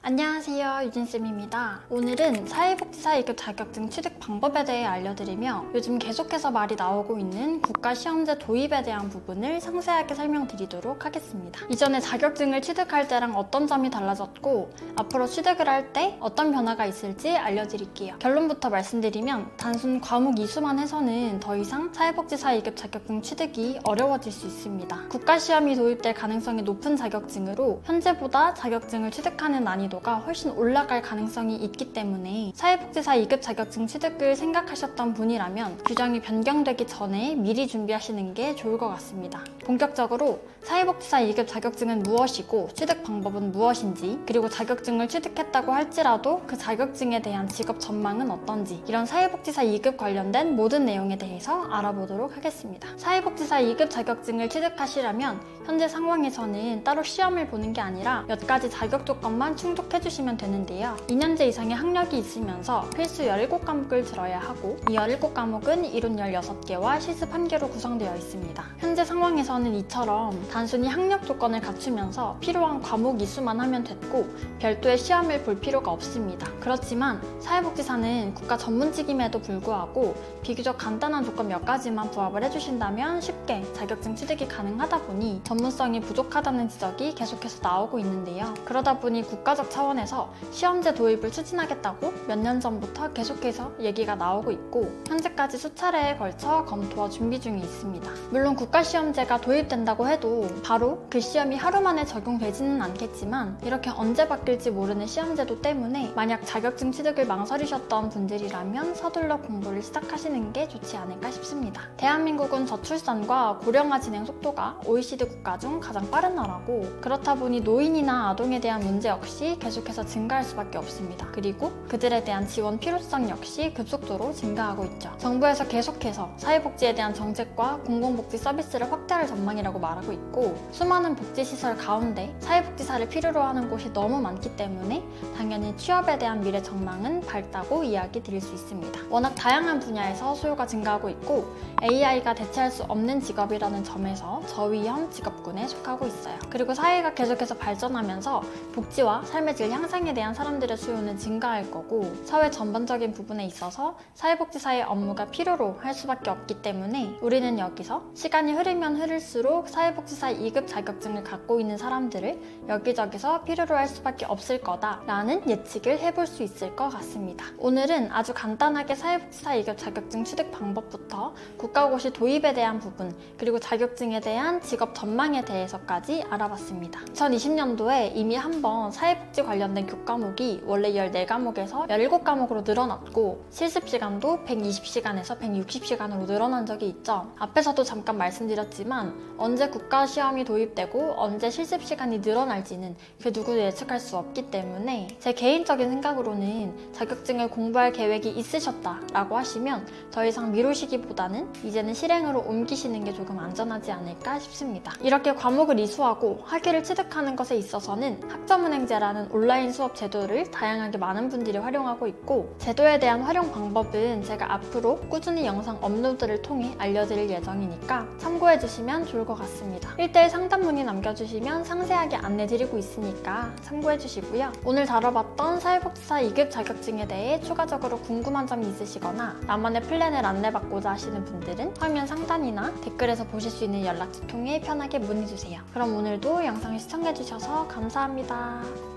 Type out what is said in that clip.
안녕하세요, 유진쌤입니다. 오늘은 사회복지사 2급 자격증 취득 방법에 대해 알려드리며 요즘 계속해서 말이 나오고 있는 국가시험제 도입에 대한 부분을 상세하게 설명드리도록 하겠습니다. 이전에 자격증을 취득할 때랑 어떤 점이 달라졌고 앞으로 취득을 할 때 어떤 변화가 있을지 알려드릴게요. 결론부터 말씀드리면 단순 과목 이수만 해서는 더 이상 사회복지사 2급 자격증 취득이 어려워질 수 있습니다. 국가시험이 도입될 가능성이 높은 자격증으로 현재보다 자격증을 취득하는 난이도가 훨씬 올라갈 가능성이 있기 때문에 사회복지사 2급 자격증 취득을 생각하셨던 분이라면 규정이 변경되기 전에 미리 준비하시는 게 좋을 것 같습니다. 본격적으로 사회복지사 2급 자격증은 무엇이고 취득 방법은 무엇인지, 그리고 자격증을 취득했다고 할지라도 그 자격증에 대한 직업 전망은 어떤지, 이런 사회복지사 2급 관련된 모든 내용에 대해서 알아보도록 하겠습니다. 사회복지사 2급 자격증을 취득하시려면 현재 상황에서는 따로 시험을 보는 게 아니라 몇 가지 자격 조건만 충족해주시면 되는데요. 2년제 이상의 학력이 있으면서 필수 17과목을 들어야 하고, 이 17과목은 이론 16개와 실습 1개로 구성되어 있습니다. 현재 상황에서는 이처럼 단순히 학력 조건을 갖추면서 필요한 과목 이수만 하면 됐고 별도의 시험을 볼 필요가 없습니다. 그렇지만 사회복지사는 국가 전문직임에도 불구하고 비교적 간단한 조건 몇 가지만 부합을 해주신다면 쉽게 자격증 취득이 가능하다 보니 전문성이 부족하다는 지적이 계속해서 나오고 있는데요. 그러다 보니 국가적 차원에서 시험제 도입을 추진하겠다고 몇 년 전부터 계속해서 얘기가 나오고 있고 현재까지 수차례에 걸쳐 검토와 준비 중에 있습니다. 물론 국가시험제가 도입된다고 해도 바로 그 시험이 하루 만에 적용되지는 않겠지만 이렇게 언제 바뀔지 모르는 시험제도 때문에 만약 자격증 취득을 망설이셨던 분들이라면 서둘러 공부를 시작하시는 게 좋지 않을까 싶습니다. 대한민국은 저출산과 고령화 진행 속도가 OECD 국가 중 가장 빠른 나라고, 그렇다 보니 노인이나 아동에 대한 문제 역시 계속해서 증가할 수밖에 없습니다. 그리고 그들에 대한 지원 필요성 역시 급속도로 증가하고 있죠. 정부에서 계속해서 사회복지에 대한 정책과 공공복지 서비스를 확대할 전망이라고 말하고 있고, 수많은 복지시설 가운데 사회복지사를 필요로 하는 곳이 너무 많기 때문에 당연히 취업에 대한 미래 전망은 밝다고 이야기 드릴 수 있습니다. 워낙 다양한 분야에서 수요가 증가하고 있고 AI가 대체할 수 없는 직업이라는 점에서 저위험 직업군에 속하고 있어요. 그리고 사회가 계속해서 발전하면서 복지와 삶의 질 향상에 대한 사람들의 수요는 증가할 거고, 사회 전반적인 부분에 있어서 사회복지사의 업무가 필요로 할 수밖에 없기 때문에 우리는 여기서 시간이 흐르면 흐를수록 사회복지사 2급 자격증을 갖고 있는 사람들을 여기저기서 필요로 할 수밖에 없을 거다라는 예측을 해볼 수 있을 것 같습니다. 오늘은 아주 간단하게 사회복지사 2급 자격증 취득 방법부터 국가고시 도입에 대한 부분, 그리고 자격증에 대한 직업 전망에 대해서까지 알아봤습니다. 2020년도에 이미 한번 사회복지 관련된 교과목이 원래 14과목에서 17과목으로 늘어났고 실습시간도 120시간에서 160시간으로 늘어난 적이 있죠. 앞에서도 잠깐 말씀드렸지만 언제 국가시험이 도입되고 언제 실습시간이 늘어날지는 그 누구도 예측할 수 없기 때문에 제 개인적인 생각으로는 자격증을 공부할 계획이 있으셨다라고 하시면 더 이상 미루시기보다는 이제는 실행으로 옮기시는 게 조금 안전하지 않을까 싶습니다. 이렇게 과목을 이수하고 학위를 취득하는 것에 있어서는 학점은행제라는 온라인 수업 제도를 다양하게 많은 분들이 활용하고 있고, 제도에 대한 활용 방법은 제가 앞으로 꾸준히 영상 업로드를 통해 알려드릴 예정이니까 참고해주시면 좋을 것 같습니다. 1대1 상담 문의 남겨주시면 상세하게 안내드리고 있으니까 참고해주시고요. 오늘 다뤄봤던 사회복지사 2급 자격증에 대해 추가적으로 궁금한 점이 있으시거나 나만의 플랜을 안내받고자 하시는 분들은 화면 상단이나 댓글에서 보실 수 있는 연락처 통해 편하게 문의주세요. 그럼 오늘도 영상을 시청해주셔서 감사합니다.